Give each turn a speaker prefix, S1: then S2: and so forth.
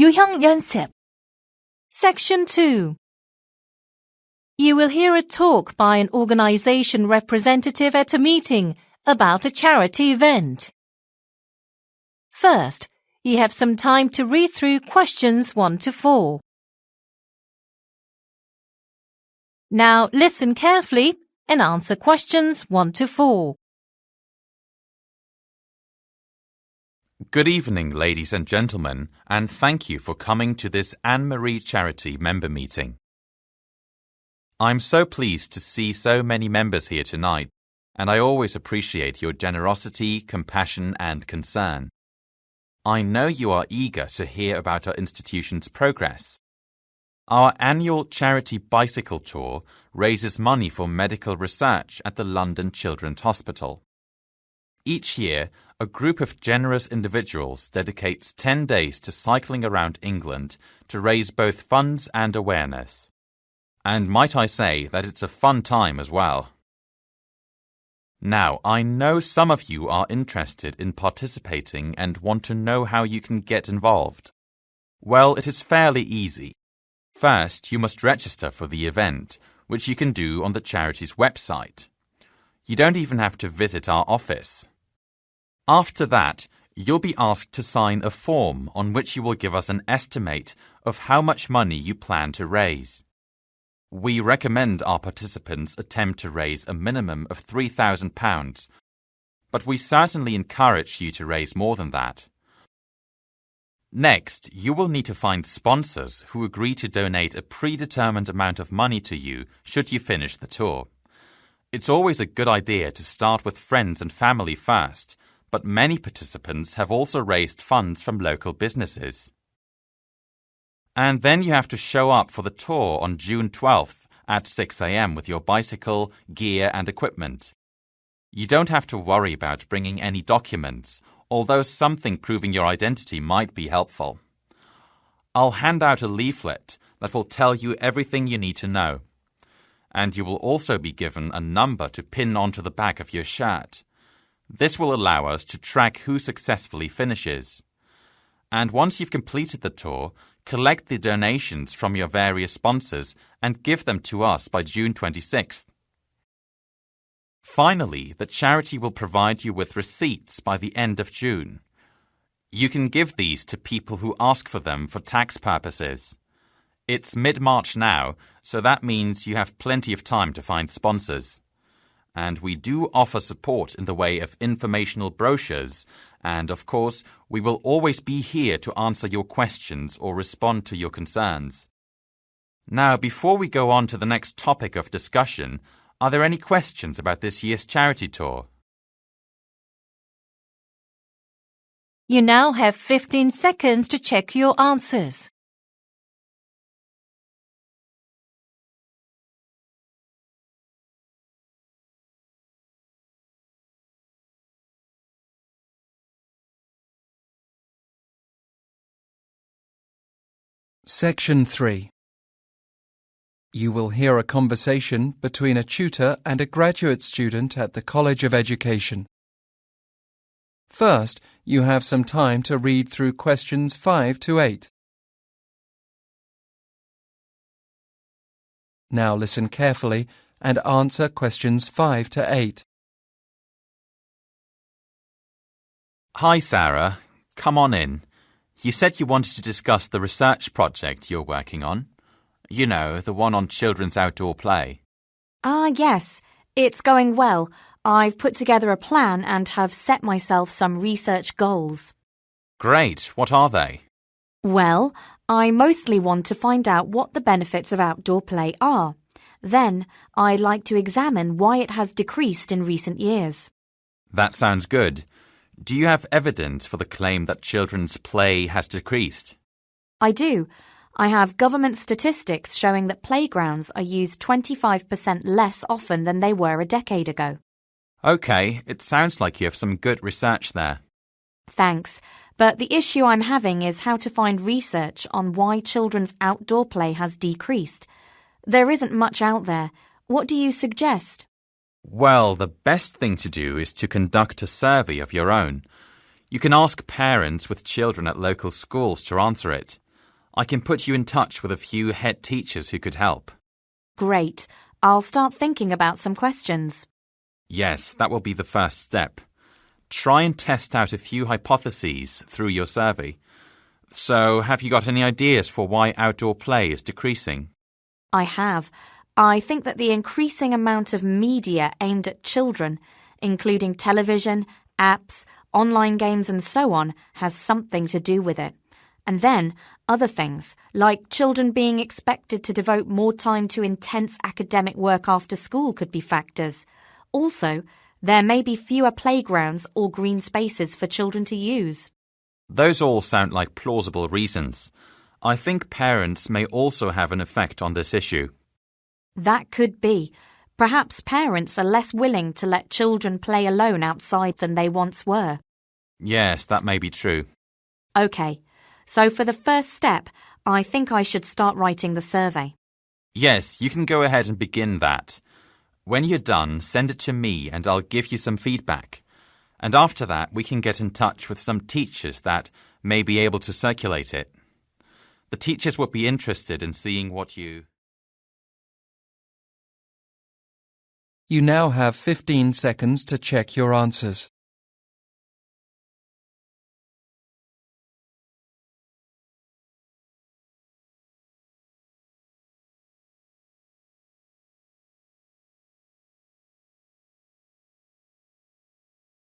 S1: 유형 연습.
S2: Section 2. You will hear a talk by an organization representative at a meeting about a charity event. First, you have some time to read through questions 1 to 4. Now listen carefully and answer questions 1 to 4.
S3: Good evening, ladies and gentlemen, and thank you for coming to this Anne-Marie Charity member meeting. I'm so pleased to see so many members here tonight, and I always appreciate your generosity, compassion, and concern. I know you are eager to hear about our institution's progress. Our annual charity bicycle tour raises money for medical research at the London Children's Hospital. Each year, a group of generous individuals dedicates 10 days to cycling around England to raise both funds and awareness. And might I say that it's a fun time as well. Now, I know some of you are interested in participating and want to know how you can get involved. Well, it is fairly easy. First, you must register for the event, which you can do on the charity's website. You don't even have to visit our office. After that, you'll be asked to sign a form on which you will give us an estimate of how much money you plan to raise. We recommend our participants attempt to raise a minimum of £3,000, but we certainly encourage you to raise more than that. Next, you will need to find sponsors who agree to donate a predetermined amount of money to you should you finish the tour. It's always a good idea to start with friends and family first, but many participants have also raised funds from local businesses. And then you have to show up for the tour on June 12th at 6 a.m. with your bicycle, gear and equipment. You don't have to worry about bringing any documents, although something proving your identity might be helpful. I'll hand out a leaflet that will tell you everything you need to know. And you will also be given a number to pin onto the back of your shirt. This will allow us to track who successfully finishes. And once you've completed the tour, collect the donations from your various sponsors and give them to us by June 26th. Finally, the charity will provide you with receipts by the end of June. You can give these to people who ask for them for tax purposes. It's mid-March now, so that means you have plenty of time to find sponsors. And we do offer support in the way of informational brochures, and of course, we will always be here to answer your questions or respond to your concerns. Now, before we go on to the next topic of discussion, are there any questions about this year's charity tour?
S2: You now have 15 seconds to check your answers.
S4: Section 3. You will hear a conversation between a tutor and a graduate student at the College of Education. First, you have some time to read through questions 5 to 8. Now listen carefully and answer questions 5 to 8.
S3: Hi, Sarah. Come on in. You said you wanted to discuss the research project you're working on. You know, the one on children's outdoor play.
S1: Yes. It's going well. I've put together a plan and have set myself some research goals.
S3: Great. What are they?
S1: Well, I mostly want to find out what the benefits of outdoor play are. Then, I'd like to examine why it has decreased in recent years.
S3: That sounds good. Do you have evidence for the claim that children's play has decreased?
S1: I do. I have government statistics showing that playgrounds are used 25% less often than they were a decade ago.
S3: OK, it sounds like you have some good research there.
S1: Thanks, but the issue I'm having is how to find research on why children's outdoor play has decreased. There isn't much out there. What do you suggest?
S3: Well, the best thing to do is to conduct a survey of your own. You can ask parents with children at local schools to answer it. I can put you in touch with a few head teachers who could help.
S1: Great. I'll start thinking about some questions.
S3: Yes, that will be the first step. Try and test out a few hypotheses through your survey. So, have you got any ideas for why outdoor play is decreasing?
S1: I have. I think that the increasing amount of media aimed at children, including television, apps, online games and so on, has something to do with it. And then, other things, like children being expected to devote more time to intense academic work after school could be factors. Also, there may be fewer playgrounds or green spaces for children to use.
S3: Those all sound like plausible reasons. I think parents may also have an effect on this issue.
S1: That could be. Perhaps parents are less willing to let children play alone outside than they once were.
S3: Yes, that may be true.
S1: OK, so for the first step, I think I should start writing the survey.
S3: Yes, you can go ahead and begin that. When you're done, send it to me and I'll give you some feedback. And after that, we can get in touch with some teachers that may be able to circulate it. The teachers would be interested in seeing what you...
S4: You now have 15 seconds to check your answers.